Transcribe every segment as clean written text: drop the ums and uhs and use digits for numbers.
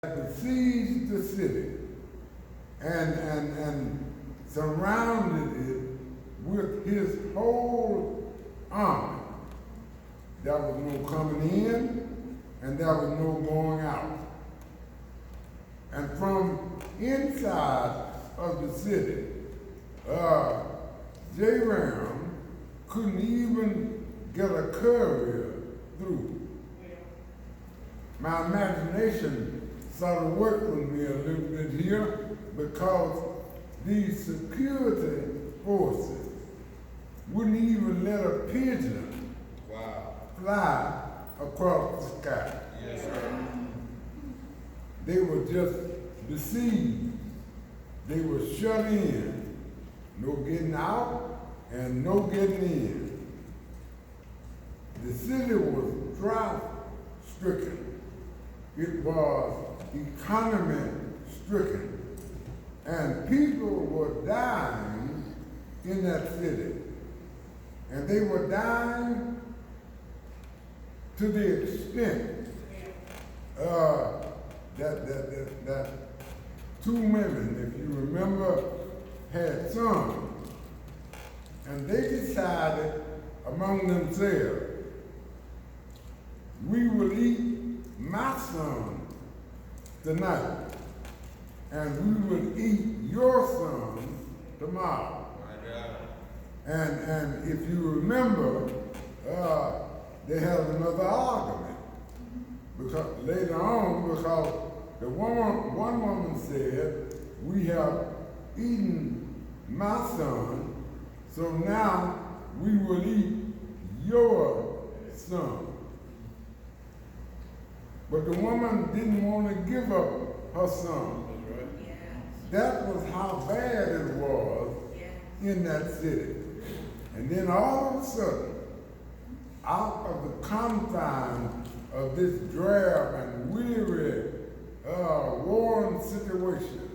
besieged the city and surrounded it with his whole army. There was no coming in and there was no going out. And from inside of the city, J-Ram couldn't even get a courier through. My imagination sort of worked with me a little bit here because these security forces wouldn't even let a pigeon fly across the sky. Yes, sir. They were just besieged. They were shut in. No getting out and no getting in. The city was drought-stricken. It was economy-stricken. And people were dying in that city. And they were dying to the extent that two women, if you remember, had sons. And they decided among themselves, we will eat my son tonight, and we will eat your son tomorrow. And if you remember, they had another argument. Because later on, because one woman said, we have eaten my son, so now we will eat your son. But the woman didn't want to give up her son. That was how bad it was in that city. And then all of a sudden, out of the confines of this drab and weary, warring situation,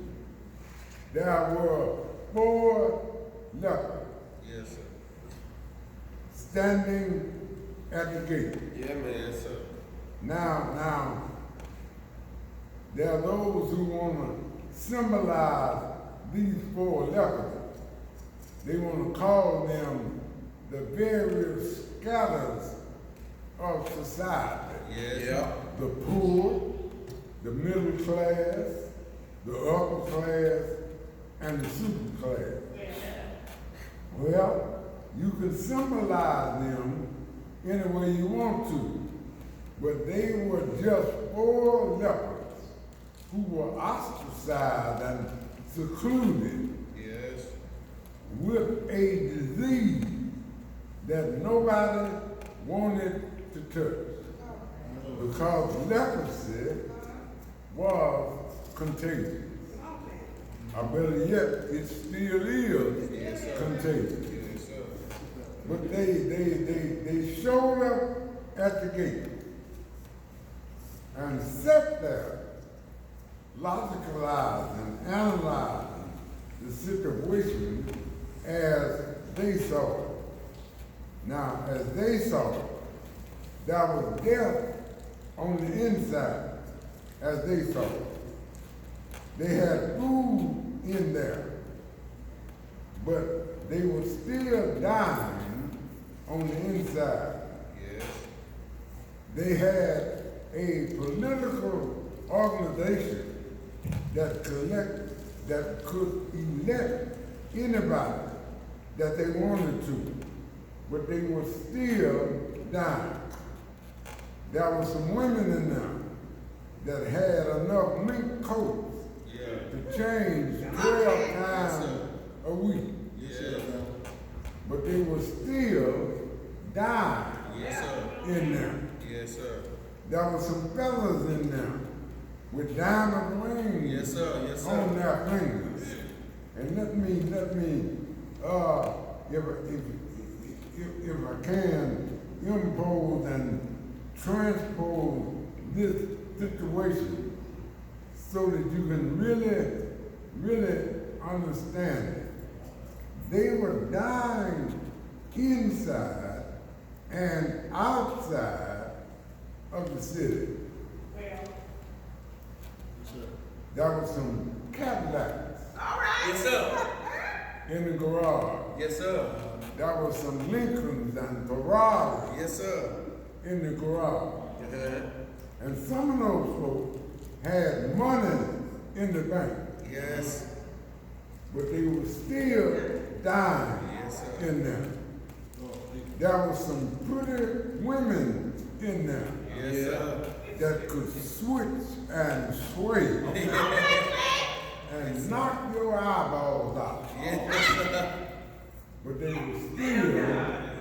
there were 4 lepers standing at the gate. Yeah, man, sir. Now, there are those who want to symbolize these 4 lepers. They want to call them the various scatters of society. Yeah. The poor, the middle class, the upper class, and the super class. Well, you can symbolize them any way you want to, but they were just 4 lepers who were ostracized and secluded with a disease that nobody wanted to touch, because leprosy was contagious. Or better yet, it still is contagious. But they showed up at the gate and sat there, logicalizing and analyzing the situation as they saw it. Now, as they saw it, there was death on the inside, as they saw it. They had food in there, but they were still dying on the inside. They had a political organization that could elect anybody that they wanted to, but they were still dying. There were some women in them that had enough mink coats to change 12 times a week. But they were still dying in them. There were some fellas in them with diamond rings on their fingers. And let me, if I can, impose and transpose this situation so that you can really understand it. They were dying inside and outside of the city. there was some Cadillacs Yes, sir. in the garage. Yes, sir. There was some Lincolns and Ferraris Yes, sir. in the garage. Yeah. And some of those folks had money in the bank, Yes. but they were still dying Yes, sir. in there. There was some pretty women in there Yes, sir. that could switch and sway and knock your eyeballs out. Yes, sir. But they were still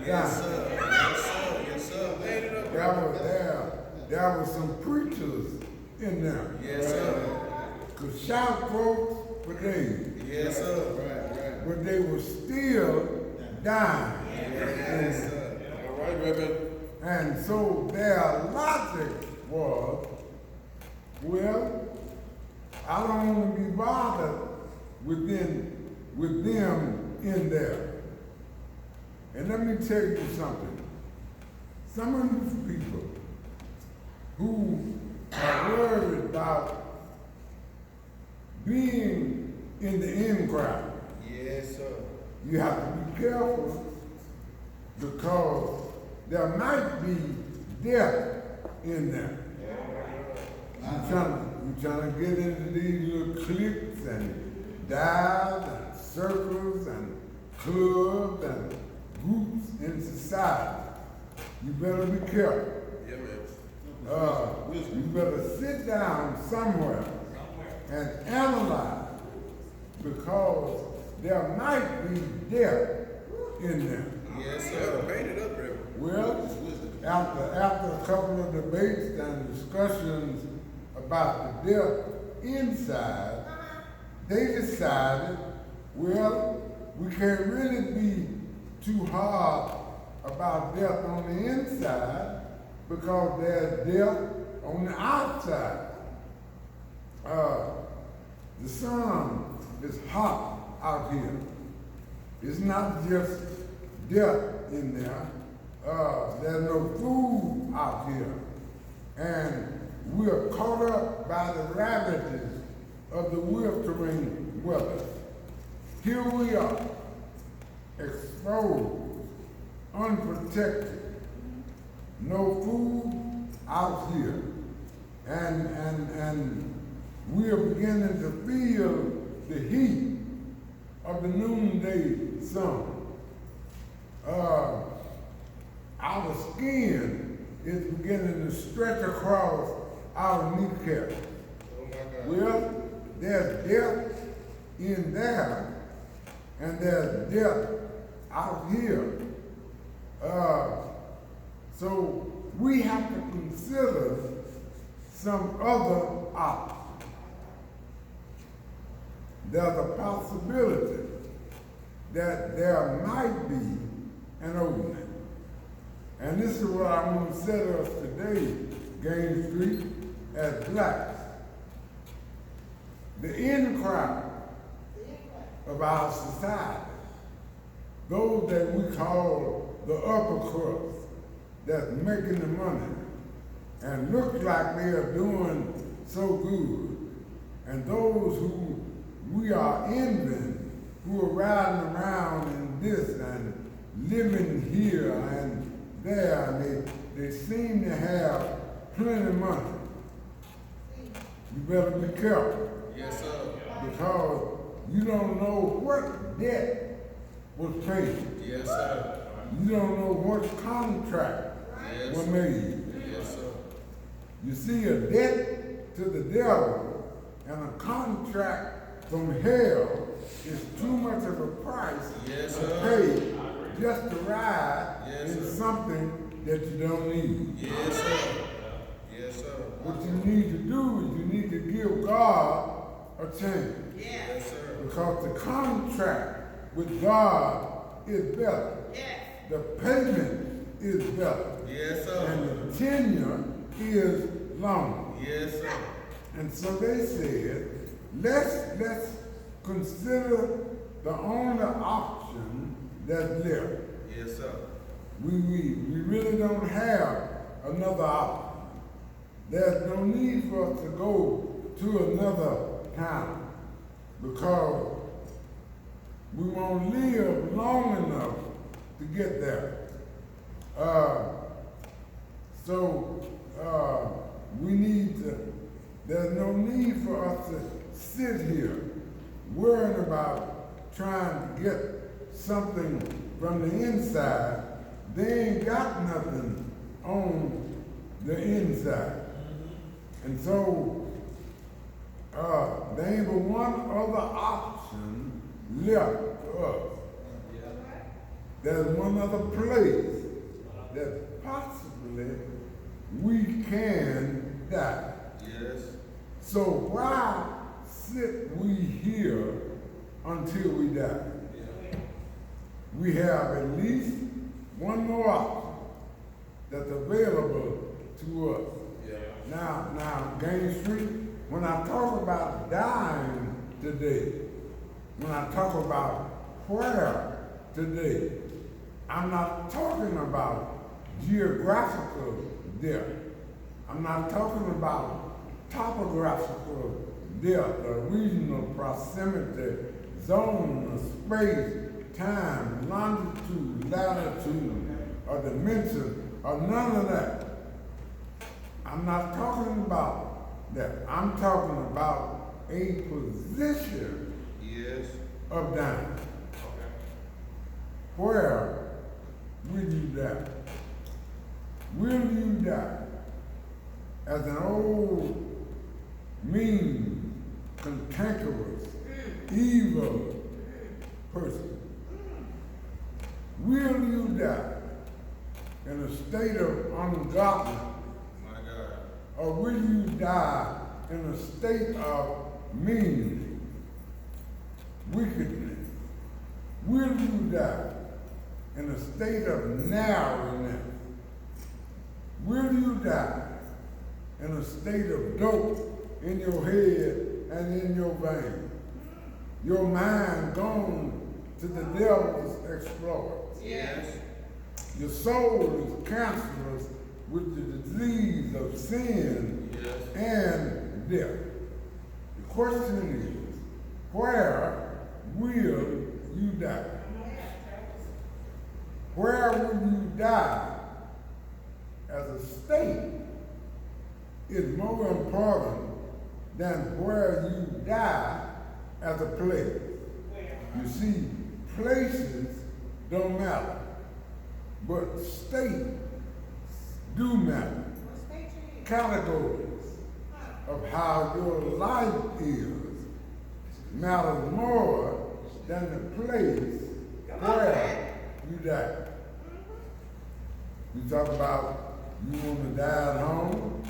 Yes, dying. sir. Yes, sir. Yes, sir. Laid it up. There were some preachers in there. Yes, sir. Could shout folks for days, Yes, sir. but they were still dying. Yes, sir. All right, Reverend. And so their logic was, well, I don't want to be bothered with them in there. And let me tell you something. Some of these people who are worried about being in the in crowd, Yes, sir. you have to be careful because there might be death in there. You're trying to get into these little cliques and dives and circles and clubs and groups in society. You better be careful. Yeah, man. You better sit down somewhere and analyze because there might be death in there. Yes, sir. Paint it up, Reverend. Well, after a couple of debates and discussions about the death inside, they decided, well, we can't really be too hard about death on the inside because there's death on the outside. The sun is hot out here. It's not just death in there. There's no food out here. And we are caught up by the ravages of the wintering weather. Here we are, exposed, unprotected, no food out here. And we are beginning to feel the heat of the noonday sun. Our skin is beginning to stretch across our kneecaps. Oh, my God. Well, there's death in there, and there's death out here. So we have to consider some other options. There's a possibility that there might be an opening. And this is what I'm going to say to us today, Game Street, as blacks. The in crowd of our society, those that we call the upper crust, that's making the money and look like they are doing so good, and those who we are envying, who are riding around in this and living here and there, and they seem to have plenty of money. You better be careful. Yes, sir. Because you don't know what debt was paid. Yes, sir. You don't know what contract Yes. was made. Yes, sir. You see, a debt to the devil and a contract from hell is too much of a price Yes, to sir. pay just to ride Yes, in sir. something that you don't need. Yes, sir. Yes, sir. What you need to do is you need to give God a chance. Yes, sir. Because the contract with God is better. The payment is better. Yes, sir. And the tenure is longer. Yes, sir. And so they said, let's consider the only option that's left. Yes, sir. We really don't have another option. There's no need for us to go to another town because we won't live long enough to get there. We need to, there's no need for us to sit here worrying about trying to get something from the inside. They ain't got nothing on the inside. And so, there ain't but one other option left for us. There's one other place that possibly we can die. Yes. So why sit we here until we die? Yeah. We have at least one more option that's available to us. Yeah. Now, Gain Street, when I talk about dying today, when I talk about prayer today, I'm not talking about geographical death. I'm not talking about topographical death, or regional proximity, zone, or space, time, longitude, latitude, or dimension, or none of that. I'm not talking about that. I'm talking about a position Yes. of dying. Where will you die? Will you die as an old, mean, cantankerous, evil person? Will you die in a state of ungodliness? My God. Or will you die in a state of meanness, wickedness? Will you die in a state of narrowness? Will you die in a state of dope in your head and in your veins? Your mind gone to the devil's exploits. Yes. Your soul is cancerous with the disease of sin Yes. and death. The question is, where will you die? Where will you die as a state is more important than where you die as a place. You see, places don't matter, but states do matter. Categories of how your life is matters more than the place where you die. You talk about you want to die at home.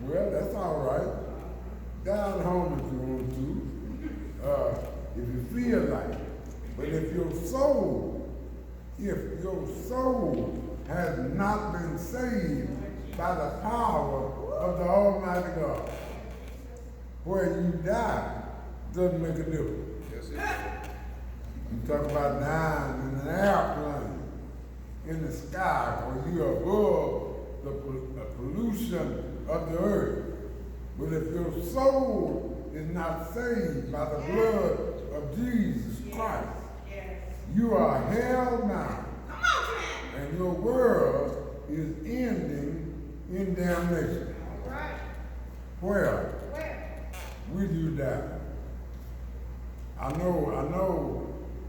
Well, that's all right. Die at home if you want to, if you feel like it. But if your soul has not been saved by the power of the Almighty God, where you die doesn't make a difference. Yes, it is. You talk about dying in an airplane, in the sky, where you're above the pollution of the earth. But if your soul is not saved by the blood of Jesus Christ, you are hell-bound, and your world is ending in damnation. Where will you die? I know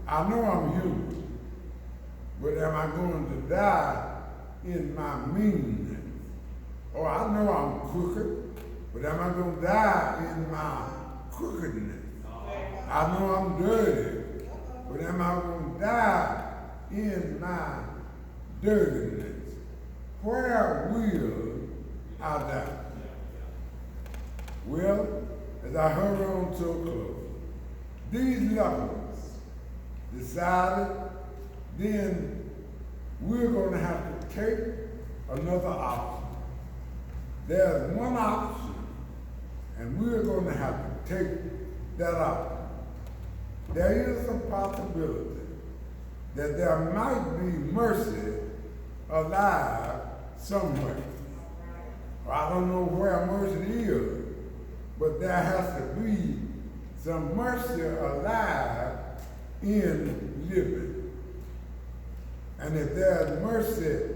I'm human, but am I going to die in my meanness? Or I know I'm crooked, but am I going to die in my crookedness? I know I'm dirty, but am I going to die in my dirtiness? Where will I die? Well, as I hurry on to a close, these lepers decided then we're going to have to take another option. There's one option, and we're going to have to take that option. There is a possibility that there might be mercy alive somewhere. I don't know where mercy is, but there has to be some mercy alive in living. And if there's mercy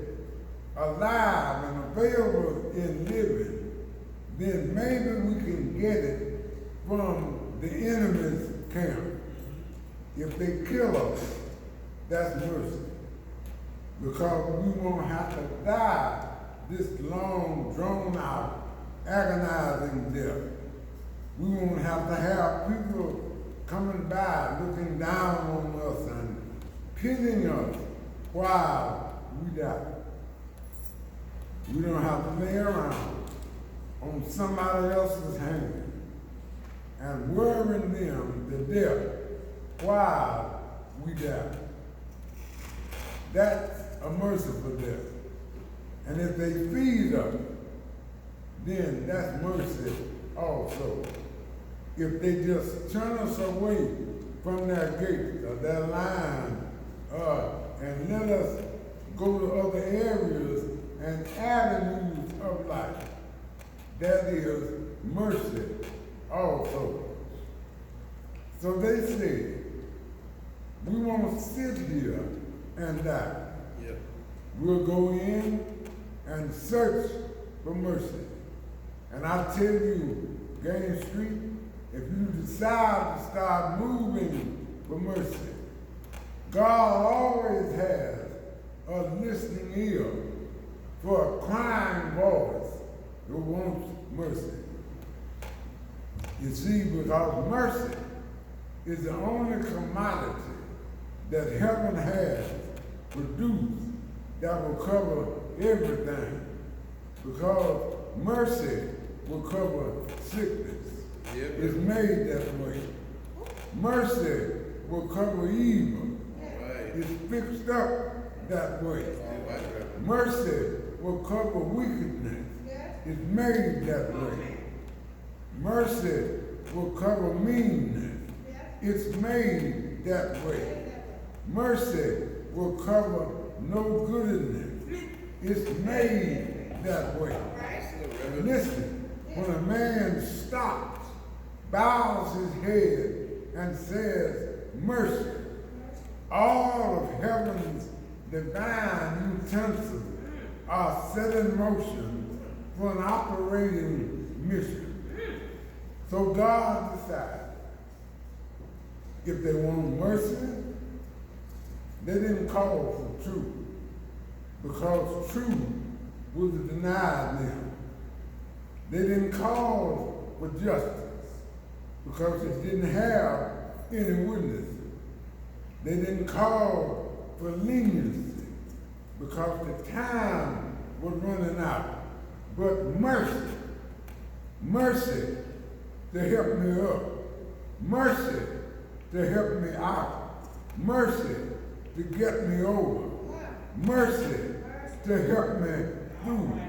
alive and available in living, then maybe we can get it from the enemy's camp. If they kill us, that's mercy. Because we won't have to die this long, drawn-out, agonizing death. We won't have to have people coming by looking down on us and pitying us while we die. We don't have to lay around on somebody else's hand and worrying them to death while we die. That's a merciful death. And if they feed us, then that's mercy also. If they just turn us away from their gates or their line and let us go to other areas and avenues of life, that is mercy also. So they said, we won't sit here and die. Yep. We'll go in and search for mercy. And I tell you, Gain Street, if you decide to start moving for mercy, God always has a listening ear for a crying voice who wants mercy. You see, because mercy is the only commodity that heaven has produced that will cover everything. Because mercy will cover sickness. Yep. It's made that way. Mercy will cover evil. Right. It's fixed up that way. All right. Mercy will cover wickedness. It's made that way. Mercy will cover meanness. It's made that way. Mercy will cover no goodness. It's made that way. Listen, when a man stops, bows his head, and says, mercy, all of heaven's divine utensils are set in motion for an operating mission. So God decides, if they want mercy, they didn't call for truth, because truth was denied them. They didn't call for justice, because it didn't have any witnesses. They didn't call for leniency, because the time was running out. But mercy, mercy to help me up, mercy to help me out, mercy to get me over, mercy to help me through.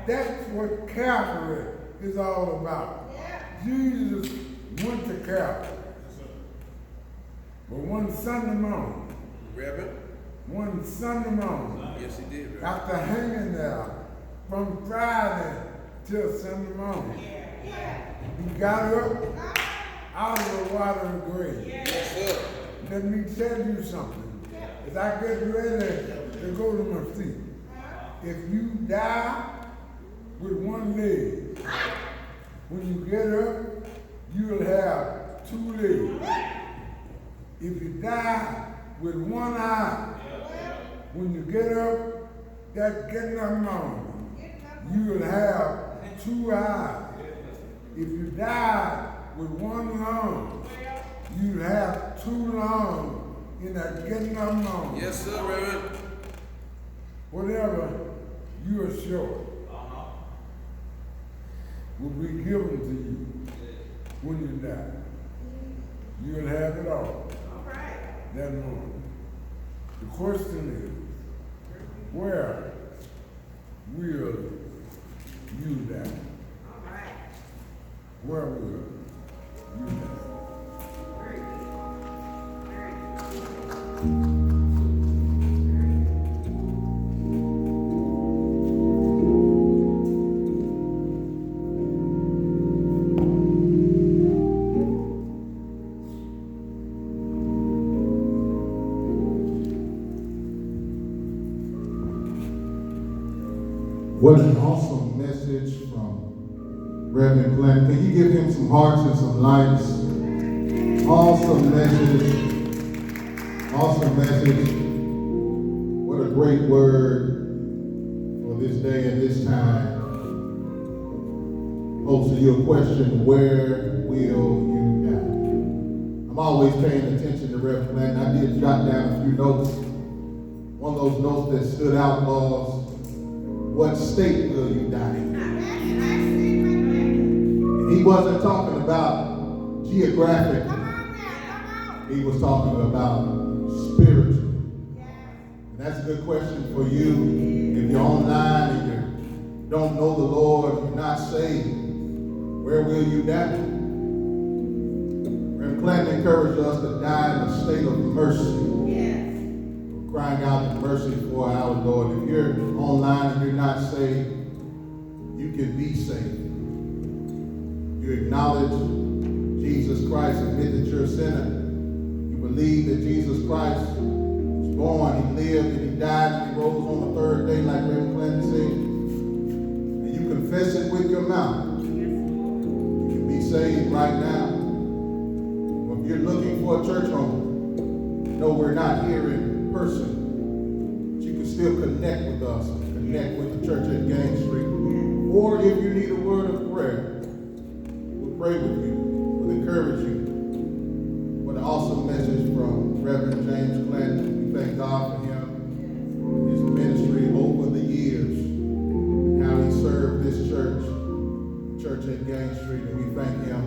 That's what Calvary is all about. Jesus went to Calvary. But one Sunday morning, Reverend? one Sunday morning, Yes, he did, Reverend. after hanging there from Friday till Sunday morning, he got up out of the watery grave. Yes, sir. Let me tell you something. As I get ready to go to my seat, if you die with one leg, when you get up, you'll have two legs. If you die with one eye, when you get up, that getting up morning, you'll have two eyes. If you die with one lung, you'll have two lungs in that getting up morning. Yes, sir, Reverend. Whatever you are short will be given to you when you die. You'll have it all that morning. The question is, where will you die? Where will you die? What an awesome message from Reverend Clanton. Can you give him some hearts and some lights? Awesome message. Awesome message. What a great word for this day and this time. Pose to you a question, where will you die? I'm always paying attention to Reverend Clanton. I did jot down a few notes. One of those notes that stood out was, what state will you die in? And he wasn't talking about geographic. He was talking about spiritual. And that's a good question for you. If you're online and you don't know the Lord, you're not saved, where will you die? Reverend Clanton encouraged us to die in a state of mercy. Crying out for mercy for our Lord. If you're online and you're not saved, you can be saved. You acknowledge Jesus Christ, admit that you're a sinner. You believe that Jesus Christ was born, he lived, and he died, and he rose on the third day, like Reverend Clanton said. And you confess it with your mouth. You can be saved right now. Or if you're looking for a church home, no, we're not here in person, but you can still connect with us, connect with the church at Gang Street. Or if you need a word of prayer, we'll pray with you, we'll encourage you. What an awesome message from Reverend James Clanton. We thank God for him, his ministry over the years, and how he served this church, the church at Gang Street, and we thank him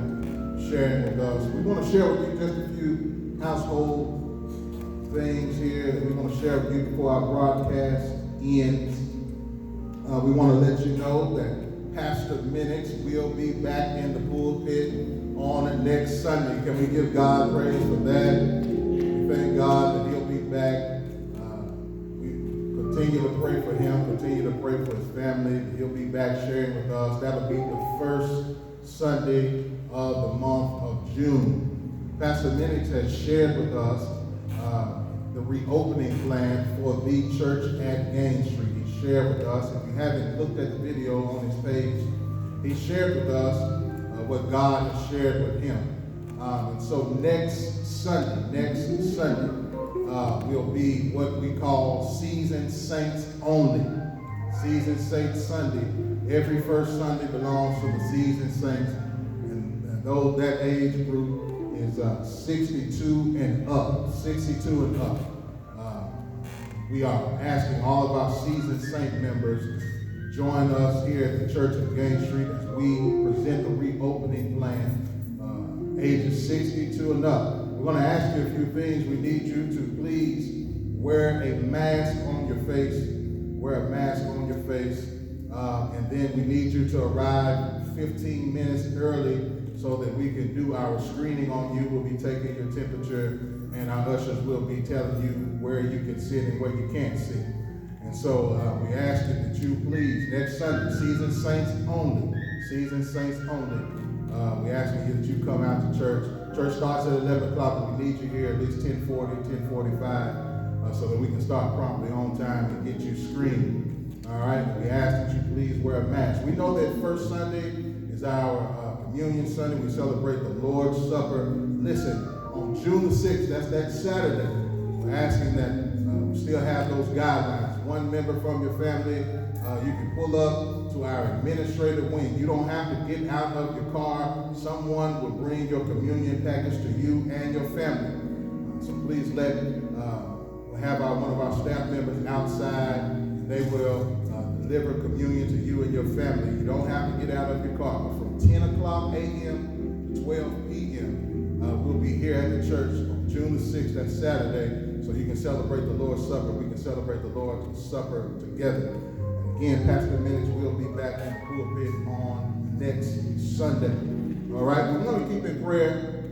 for sharing with us. We want to share with you just a few household things here that we want to share with you before our broadcast ends. We want to let you know that Pastor Minix will be back in the pulpit on the next Sunday. Can we give God praise for that? We thank God that he'll be back. We continue to pray for him, continue to pray for his family. He'll be back sharing with us. That'll be the first Sunday of the month of June. Pastor Minix has shared with us the reopening plan for the church at Gang Street. He shared with us. If you haven't looked at the video on his page, he shared with us what God has shared with him. And so next Sunday will be what we call Seasoned Saints only. Seasoned Saints Sunday. Every first Sunday belongs to the Seasoned Saints. And those that age group is 62 and up. 62 and up. We are asking all of our seasoned saint members to join us here at the Church of Gang Street as we present the reopening plan. Ages 62 and up. We're going to ask you a few things. We need you to please wear a mask on your face. Wear a mask on your face. And then we need you to arrive 15 minutes early so that we can do our screening on you. We'll be taking your temperature, and our ushers will be telling you where you can sit and where you can't sit. And so we ask you that you please, next Sunday, Seasoned Saints only. Seasoned Saints only. We ask you that you come out to church. Church starts at 11 o'clock, but we need you here at least 10:40, 10:45, so that we can start promptly on time and get you screened. All right? We ask that you please wear a mask. We know that first Sunday is our Communion Sunday. We celebrate the Lord's Supper. Listen, on June the 6th, that's that Saturday, we're asking that we still have those guidelines. One member from your family, you can pull up to our administrative wing. You don't have to get out of your car. Someone will bring your communion package to you and your family. So please we'll have one of our staff members outside, and they will deliver communion to you and your family. You don't have to get out of your car. But from 10 o'clock a.m. to 12 p.m., we'll be here at the church on June the 6th, that's Saturday, so you can celebrate the Lord's Supper. We can celebrate the Lord's Supper together. And again, Pastor Minix will be back in the pulpit on next Sunday. All right, we want to keep in prayer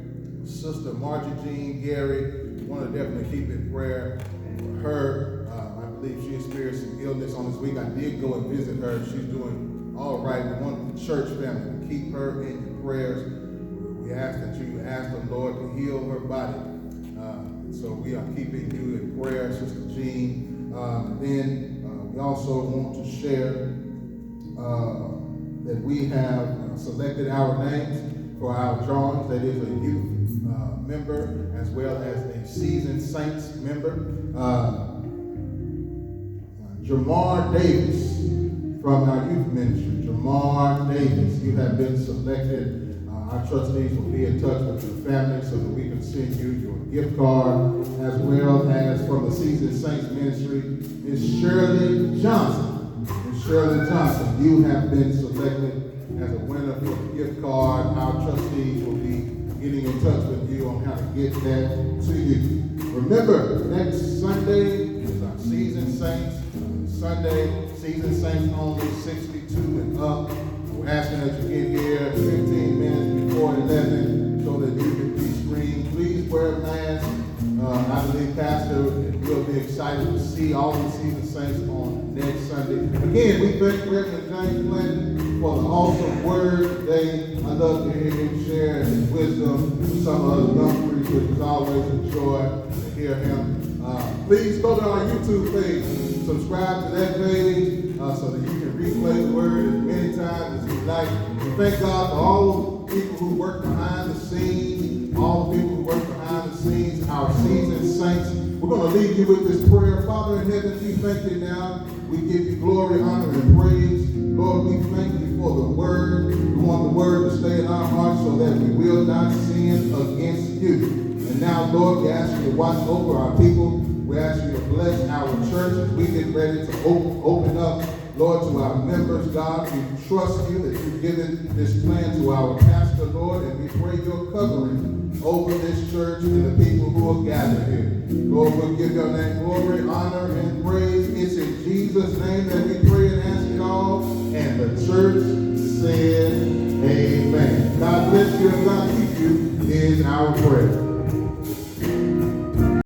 Sister Margie Jean Gary. We want to definitely keep in prayer for her. I believe she experienced some illness on this week. I did go and visit her. She's doing all right. We want the church family to keep her in your prayers. We ask that you ask the Lord to heal her body. So we are keeping you in prayer, Sister Jean. Then we also want to share that we have selected our names for our drawings. That is a youth member as well as a seasoned saints member. Jamar Davis from our youth ministry. Jamar Davis, you have been selected. Our trustees will be in touch with your family so that we can send you your gift card, as well as from the Seasoned Saints Ministry, Ms. Shirley Johnson. Ms. Shirley Johnson, you have been selected as a winner for the gift card. Our trustees will be getting in touch with you on how to get that to you. Remember, next Sunday is our Seasoned Saints. Sunday, Seasoned Saints only, 62 and up. We're asking that you get here 15 minutes before 11 so that you can be screened. Please wear a mask. I believe Pastor will be excited to see all the Seasoned Saints on next Sunday. Again, we thank Reverend James Clanton for the awesome word today. I love to hear him share his wisdom with some of us young preachers. It's always a joy to hear him. Please go to our YouTube page. Subscribe to that page so that you can replay the word as many times as you like. We thank God for all the people who work behind the scenes, all the people who work behind the scenes, our seasoned saints. We're going to leave you with this prayer. Father in heaven, we thank you now. We give you glory, honor, and praise. Lord, we thank you for the word. We want the word to stay in our hearts so that we will not sin against you. And now, Lord, we ask you to watch over our people. We ask you to bless our church as we get ready to open up, Lord, to our members. God, we trust you that you've given this plan to our pastor, Lord, and we pray your covering over this church and the people who are gathered here. Lord, we'll give your name glory, honor, and praise. It's in Jesus' name that we pray and ask it all. And the church said, amen. God bless you and God keep you is our prayer.